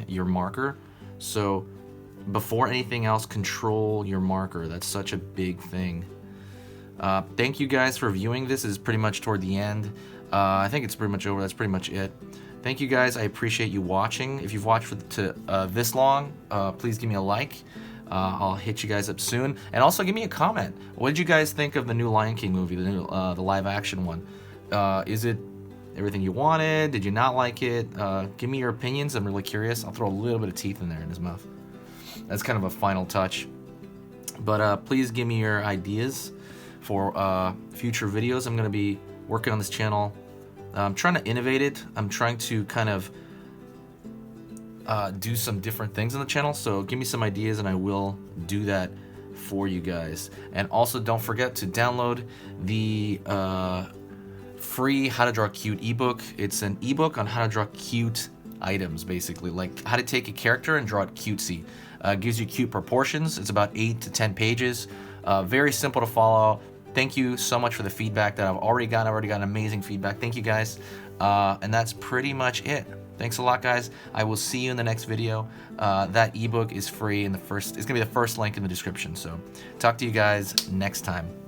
using your marker. So before anything else, control your marker. That's such a big thing. Thank you guys for viewing. This is pretty much toward the end. I think it's pretty much over. That's pretty much it. Thank you guys. I appreciate you watching. If you've watched to this long, please give me a like. I'll hit you guys up soon. And also give me a comment. What did you guys think of the new Lion King movie, the live action one? Is it everything you wanted? Did you not like it? Give me your opinions. I'm really curious. I'll throw a little bit of teeth in there in his mouth. That's kind of a final touch. But please give me your ideas for future videos. I'm going to be working on this channel. I'm trying to innovate it. I'm trying to kind of do some different things on the channel. So give me some ideas and I will do that for you guys. And also don't forget to download the free How to Draw Cute ebook. It's an ebook on how to draw cute items, basically, like how to take a character and draw it cutesy. Gives you cute proportions. It's about 8 to 10 pages. Very simple to follow. Thank you so much for the feedback that I've already gotten. I've already gotten amazing feedback. Thank you guys. And that's pretty much it. Thanks a lot, guys. I will see you in the next video. That ebook is free in the first. It's gonna be the first link in the description. So talk to you guys next time.